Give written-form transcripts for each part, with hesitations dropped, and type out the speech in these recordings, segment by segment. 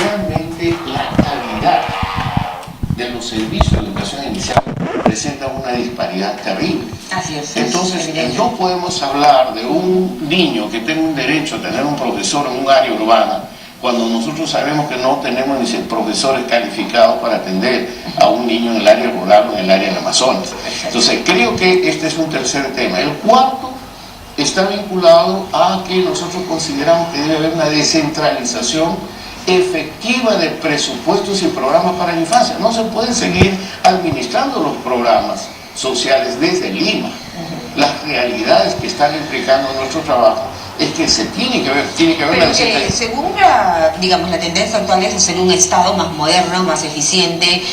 realmente la calidad de los servicios de educación inicial presenta una disparidad terrible. Así es. Entonces, no podemos hablar de un niño que tenga un derecho a tener un profesor en un área urbana cuando nosotros sabemos que no tenemos ni profesores calificados para atender a un niño en el área rural o en el área del Amazonas. Entonces, creo que este es un tercer tema. El cuarto está vinculado a que nosotros consideramos que debe haber una descentralización efectiva de presupuestos y programas para la infancia. No se pueden seguir administrando los programas sociales desde Lima. Las realidades que están implicando nuestro trabajo es que se tiene que ver una descentralización. Según la tendencia actual es hacer un Estado más moderno, más eficiente,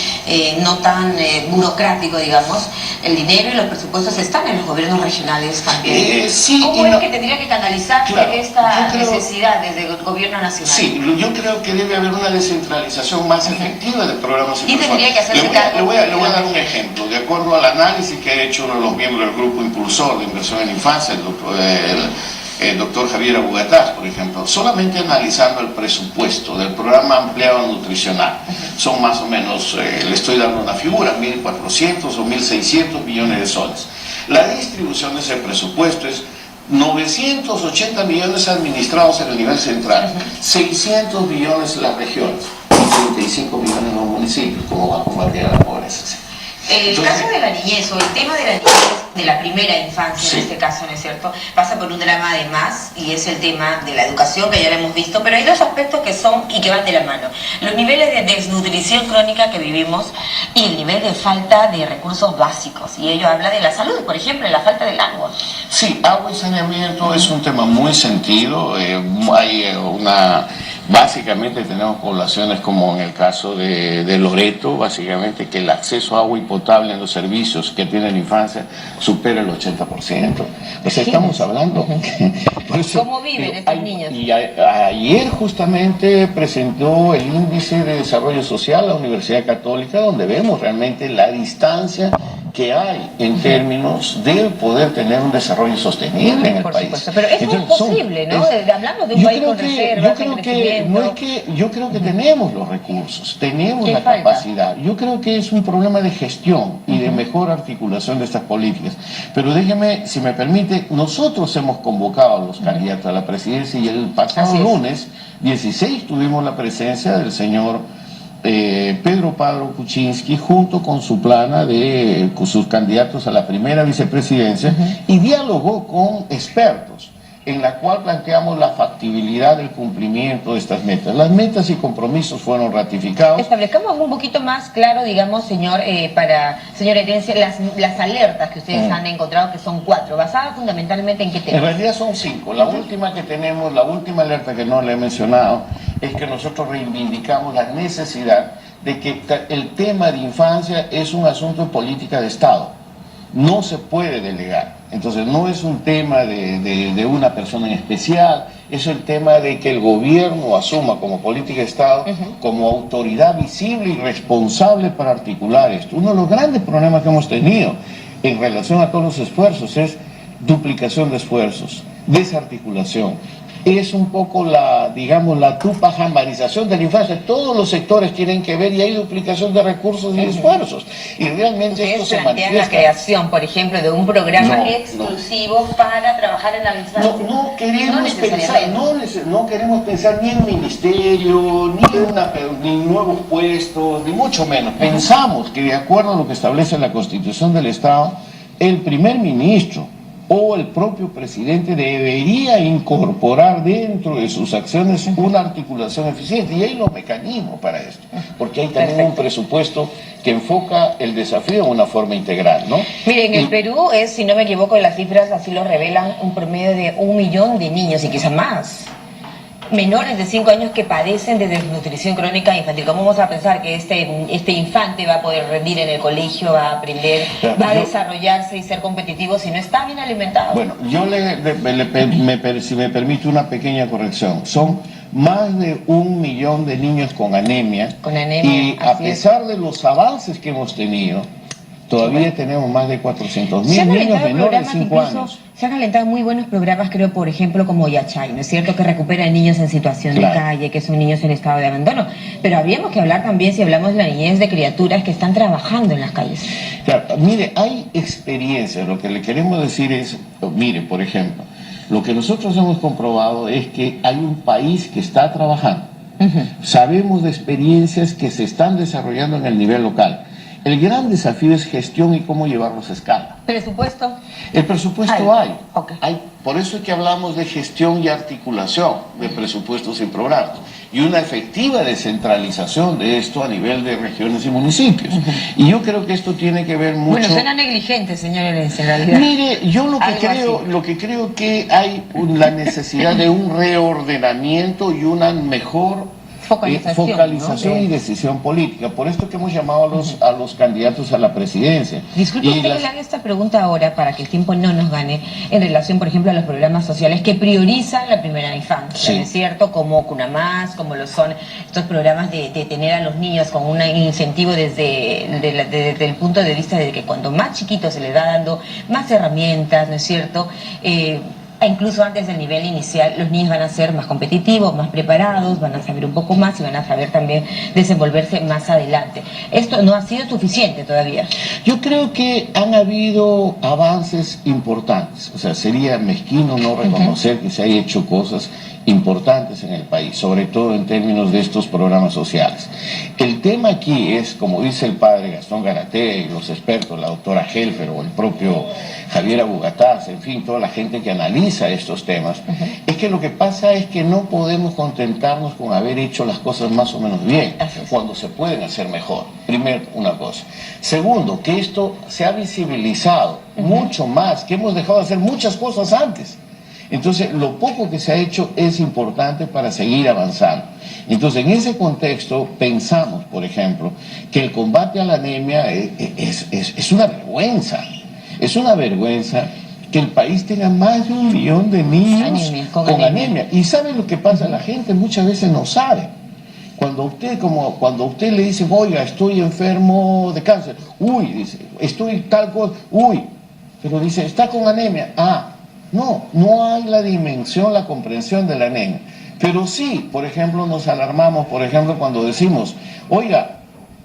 no tan burocrático, digamos. El dinero y los presupuestos están en los gobiernos regionales también. Sí, ¿Cómo es que tendría que canalizarse esta necesidad desde el gobierno nacional? Sí, yo creo que debe haber una descentralización más efectiva de programas y tendría que hacerse le voy a dar un ejemplo. De acuerdo al análisis que ha hecho uno de los miembros del grupo impulsor de inversión en infancia, el doctor Javier Abugataz, por ejemplo, solamente analizando el presupuesto del programa ampliado nutricional, son más o menos, le estoy dando una figura, 1.400 o 1.600 millones de soles. La distribución de ese presupuesto es 980 millones administrados en el nivel central, 600 millones en las regiones y 35 millones en los municipios, como va a combatir la pobreza. El caso de la niñez, o el tema de la niñez, de la primera infancia, sí, en este caso, ¿no es cierto?, pasa por un drama además, y es el tema de la educación, que ya lo hemos visto, pero hay dos aspectos que son y que van de la mano. Los niveles de desnutrición crónica que vivimos y el nivel de falta de recursos básicos, y ello habla de la salud, por ejemplo, de la falta del agua. Sí, agua y saneamiento es un tema muy sentido, básicamente tenemos poblaciones como en el caso de Loreto, básicamente que el acceso a agua potable en los servicios que tiene la infancia supera el 80%. O sea, estamos hablando... ¿Cómo viven estos niños? Y ayer justamente presentó el índice de desarrollo social la Universidad Católica, donde vemos realmente la distancia que hay en términos de poder tener un desarrollo sostenible en el país. Supuesto, pero eso es posible, ¿no? Hablamos de un país con reservas, yo creo que tenemos los recursos, tenemos la capacidad. Yo creo que es un problema de gestión y de mejor articulación de estas políticas. Pero déjeme, si me permite, nosotros hemos convocado a los candidatos a la presidencia y el pasado lunes 16 tuvimos la presencia del señor Pedro Pablo Kuczynski junto con su plana de sus candidatos a la primera vicepresidencia y dialogó con expertos en la cual planteamos la factibilidad del cumplimiento de estas metas. Las metas y compromisos fueron ratificados. Establezcamos un poquito más claro, digamos, señor Herencia, las alertas que ustedes han encontrado, que son 4, basadas fundamentalmente en qué temas. En realidad son 5. La última que tenemos, la última alerta que no le he mencionado, es que nosotros reivindicamos la necesidad de que el tema de infancia es un asunto de política de Estado. No se puede delegar. Entonces no es un tema de una persona en especial, es el tema de que el gobierno asuma como política de Estado, como autoridad visible y responsable para articular esto. Uno de los grandes problemas que hemos tenido en relación a todos los esfuerzos es duplicación de esfuerzos, desarticulación. Es un poco la tupajambarización de la infancia. Todos los sectores tienen que ver y hay duplicación de recursos y esfuerzos. Y realmente esto se manifiesta. La creación, por ejemplo, de un programa exclusivo para trabajar en la infancia. No queremos pensar ni en ministerio, ni nuevos puestos, ni mucho menos. Pensamos que de acuerdo a lo que establece la Constitución del Estado, el primer ministro o el propio presidente debería incorporar dentro de sus acciones una articulación eficiente, y hay los mecanismos para esto, porque hay también un presupuesto que enfoca el desafío de una forma integral, ¿no? Miren, el Perú es, si no me equivoco, las cifras así lo revelan, un promedio de 1 millón de niños y quizás más, menores de 5 años que padecen de desnutrición crónica infantil. ¿Cómo vamos a pensar que este infante va a poder rendir en el colegio, va a aprender, va a desarrollarse y ser competitivo si no está bien alimentado? Bueno, yo si me permite una pequeña corrección, son más de 1 millón de niños con anemia, y a pesar de los avances que hemos tenido, Todavía tenemos más de 400.000 Se han niños alentado menores de programas, 5 incluso años. se han alentado muy buenos programas, creo, por ejemplo, como Yachay, ¿no es cierto?, que recuperan niños en situación Claro. de calle, que son niños en estado de abandono. Pero habríamos que hablar también, si hablamos de la niñez, de criaturas que están trabajando en las calles. Claro, mire, hay experiencias, lo que le queremos decir es, mire, por ejemplo, lo que nosotros hemos comprobado es que hay un país que está trabajando. Sabemos de experiencias que se están desarrollando en el nivel local. El gran desafío es gestión y cómo llevarlos a escala. ¿Presupuesto? El presupuesto hay. Okay. Por eso es que hablamos de gestión y articulación de presupuestos y programas. Y una efectiva descentralización de esto a nivel de regiones y municipios. Y yo creo que esto tiene que ver mucho... Bueno, suena negligente, señores, en realidad. Mire, yo lo que creo que hay la necesidad de un reordenamiento y una mejor focalización, ¿no? Y decisión política. Por esto que hemos llamado a los candidatos a la presidencia. Disculpe que le haga esta pregunta ahora para que el tiempo no nos gane en relación, por ejemplo, a los programas sociales que priorizan la primera infancia, sí. ¿Es cierto? Como Cuna Más, como lo son estos programas de tener a los niños con un incentivo desde el punto de vista de que cuando más chiquitos se les va dando más herramientas, ¿no es cierto?, incluso antes del nivel inicial, los niños van a ser más competitivos, más preparados, van a saber un poco más y van a saber también desenvolverse más adelante. Esto no ha sido suficiente todavía. Yo creo que han habido avances importantes. O sea, sería mezquino no reconocer que se han hecho cosas importantes en el país, sobre todo en términos de estos programas sociales. El tema aquí es, como dice el padre Gastón Garatea y los expertos, la doctora Helfer o el propio Javier Abugataz, en fin, toda la gente que analiza estos temas, es que lo que pasa es que no podemos contentarnos con haber hecho las cosas más o menos bien, cuando se pueden hacer mejor. Primero, una cosa. Segundo, que esto se ha visibilizado mucho más, que hemos dejado de hacer muchas cosas antes. Entonces, lo poco que se ha hecho es importante para seguir avanzando. Entonces, en ese contexto, pensamos, por ejemplo, que el combate a la anemia es una vergüenza. Es una vergüenza que el país tenga más de 1 millón de niños con anemia. Y ¿sabe lo que pasa? La gente muchas veces no sabe. Cuando usted le dice, oiga, estoy enfermo de cáncer, uy, dice, estoy tal cosa, uy, pero dice, está con anemia, no hay la dimensión, la comprensión de la anemia. Pero sí, por ejemplo, nos alarmamos, por ejemplo, cuando decimos, oiga,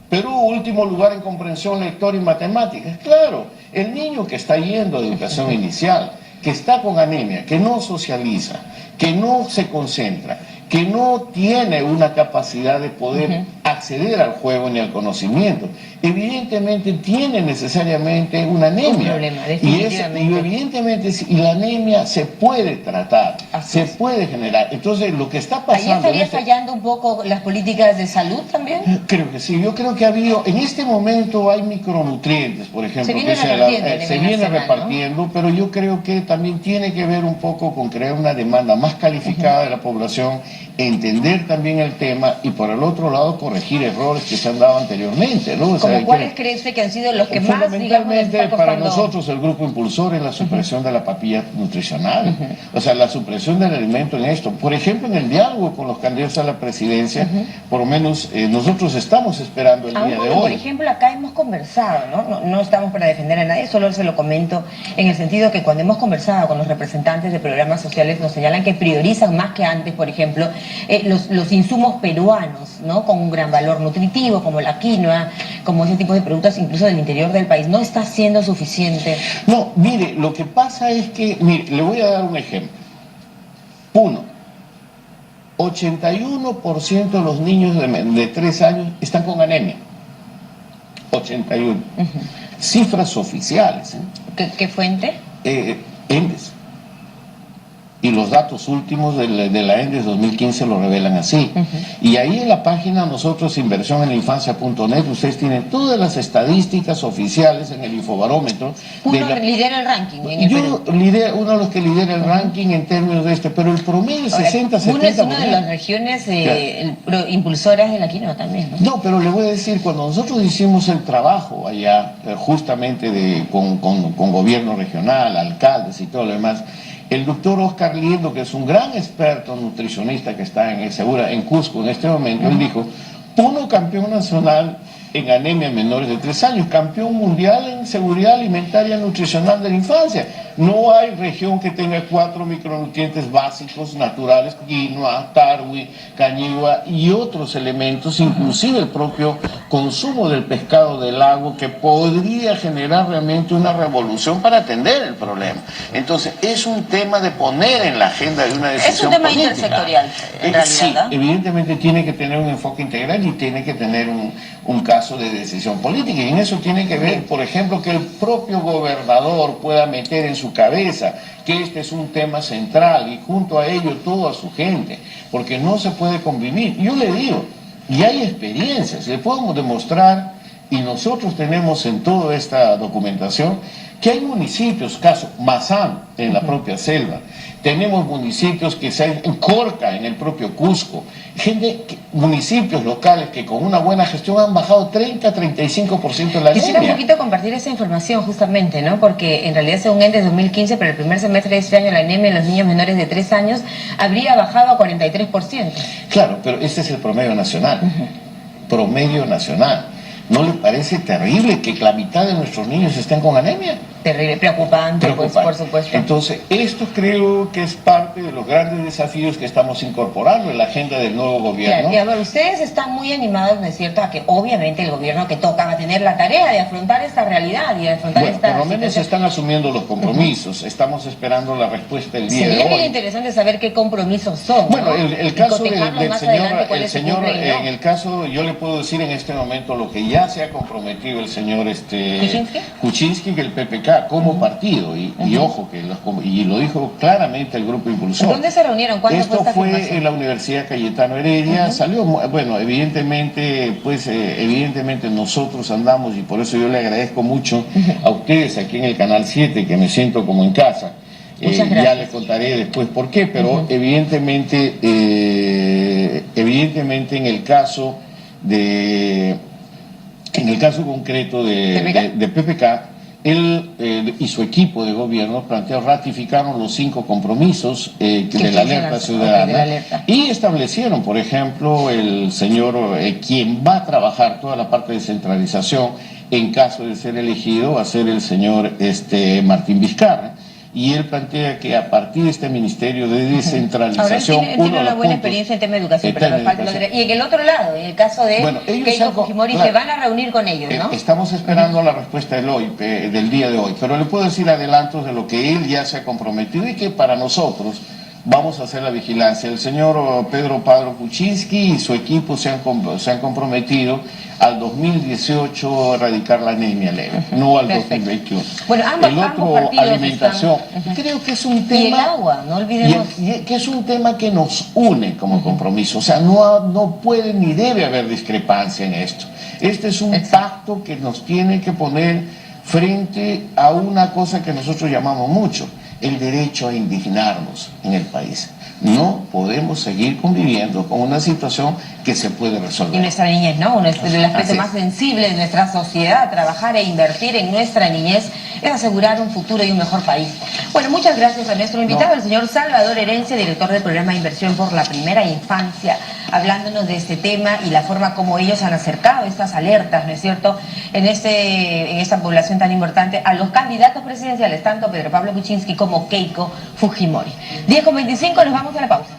Perú, último lugar en comprensión lectora y matemáticas. Claro, el niño que está yendo a educación inicial, que está con anemia, que no socializa, que no se concentra, que no tiene una capacidad de poder acceder al juego ni al conocimiento, evidentemente tiene necesariamente una anemia. Un problema, definitivamente. Y evidentemente la anemia se puede tratar, se puede generar. Entonces lo que está pasando... ¿Ahí estaría fallando un poco las políticas de salud también? Creo que sí, yo creo que ha habido, en este momento hay micronutrientes, por ejemplo, se viene repartiendo, ¿no? Pero yo creo que también tiene que ver un poco con crear una demanda más calificada de la población, entender también el tema y por el otro lado corregir errores que se han dado anteriormente, ¿no? ¿Cuáles crees que han sido los que más, digamos, para nosotros el grupo impulsor es la supresión de la papilla nutricional, o sea, la supresión del alimento en esto. Por ejemplo, en el diálogo con los candidatos a la presidencia, por lo menos nosotros estamos esperando el día de hoy. Por ejemplo, acá hemos conversado, no estamos para defender a nadie, solo se lo comento en el sentido que cuando hemos conversado con los representantes de programas sociales nos señalan que priorizan más que antes, por ejemplo, los insumos peruanos, ¿no? Con un gran valor nutritivo, como la quinoa, como ese tipo de productos incluso del interior del país. ¿No está siendo suficiente? No, mire, lo que pasa es que, mire, le voy a dar un ejemplo. 81% de los niños de 3 años están con anemia. 81. Cifras oficiales. ¿Qué fuente? ENDES. Y los datos últimos de la ENDES 2015 lo revelan así. Y ahí en la página nosotros, inversioneninfancia.net, ustedes tienen todas las estadísticas oficiales en el infobarómetro. Lidera el ranking en el Perú. Uno de los que lidera el ranking en términos de pero el promedio es 60-70%. Uno es una de las regiones impulsoras de la quinoa también, ¿no? No, pero le voy a decir, cuando nosotros hicimos el trabajo allá, justamente con gobierno regional, alcaldes y todo lo demás, el doctor Oscar Liendo, que es un gran experto nutricionista que está en Cusco en este momento, él dijo, Uno, campeón nacional en anemia en menores de 3 años, campeón mundial en seguridad alimentaria nutricional de la infancia. No hay región que tenga 4 micronutrientes básicos naturales: quinoa, tarwi, cañigua y otros elementos, inclusive el propio consumo del pescado del lago, que podría generar realmente una revolución para atender el problema. Entonces, es un tema de poner en la agenda de una decisión política. Es un tema intersectorial, en realidad, Sí, ¿no? evidentemente tiene que tener un enfoque integral y tiene que tener un caso de decisión política, y en eso tiene que ver, por ejemplo, que el propio gobernador pueda meter en su cabeza que este es un tema central, y junto a ello toda su gente, porque no se puede convivir. Yo le digo, y hay experiencias, le podemos demostrar, y nosotros tenemos en toda esta documentación, que hay municipios, caso Mazán, en la propia selva, tenemos municipios que se han en Corca, en el propio Cusco, municipios locales que con una buena gestión han bajado 30-35% la Quisiera un anemia. poquito compartir esa información justamente, ¿no? Porque en realidad, según ENDES 2015, para el primer semestre de este año, la anemia en los niños menores de 3 años habría bajado a 43%. Claro, pero este es el promedio nacional. Promedio nacional. ¿No le parece terrible que la mitad de nuestros niños estén con anemia? Terrible, preocupante, pues, por supuesto. Entonces, esto creo que es parte de los grandes desafíos que estamos incorporando en la agenda del nuevo gobierno. Claro, y a ver, ustedes están muy animados, ¿no es cierto?, a que obviamente el gobierno que toca va a tener la tarea de afrontar esta realidad y de afrontar esta por lo menos situación. se están asumiendo los compromisos. Estamos esperando la respuesta el día de Sería hoy. bien interesante saber qué compromisos son. Bueno, ¿no? el caso del más señor, adelante cuáles se cumplen, ¿no? en el caso, yo le puedo decir en este momento lo que ya se ha comprometido el señor Kuczynski, que el PPK como partido, y ojo, y lo dijo claramente el grupo impulsor. ¿Dónde se reunieron? ¿Cuándo Esto fue fue en la Universidad Cayetano Heredia. Salió, bueno, evidentemente nosotros andamos, y por eso yo le agradezco mucho a ustedes aquí en el Canal 7, que me siento como en casa. Ya les contaré después por qué, pero evidentemente en el caso concreto de PPK, él y su equipo de gobierno ratificaron los 5 compromisos de la alerta ciudadana, y establecieron, por ejemplo, el señor quien va a trabajar toda la parte de centralización en caso de ser elegido va a ser el señor Martín Vizcarra. Y él plantea que a partir de este Ministerio de Descentralización... Ahora, él tiene una buena experiencia en tema de educación, pero me falta y en el otro lado, en el caso de Keiko Fujimori, se van a reunir con ellos, ¿no? Estamos esperando la respuesta del día de hoy, pero le puedo decir adelantos de lo que él ya se ha comprometido y que para nosotros vamos a hacer la vigilancia. El señor Pedro Pablo Kuczynski y su equipo se han comprometido al 2018 erradicar la anemia leve, no al 2021. Bueno, ambos partidos alimentación. Creo que es un tema... Y el agua, no olvidemos. Que es un tema que nos une como compromiso. O sea, no puede ni debe haber discrepancia en esto. Este es un pacto que nos tiene que poner frente a una cosa que nosotros llamamos mucho: el derecho a indignarnos en el país. No podemos seguir conviviendo con una situación que se puede resolver. Y nuestra niñez, ¿no? Uno del aspecto más sensible de nuestra sociedad, trabajar e invertir en nuestra niñez es asegurar un futuro y un mejor país. Bueno, muchas gracias a nuestro invitado, el señor Salvador Herencia, director del programa de inversión por la primera infancia, hablándonos de este tema y la forma como ellos han acercado estas alertas, ¿no es cierto?, en esta población tan importante a los candidatos presidenciales, tanto Pedro Pablo Kuczynski como Keiko Fujimori. 10:25, nos vamos a la pausa.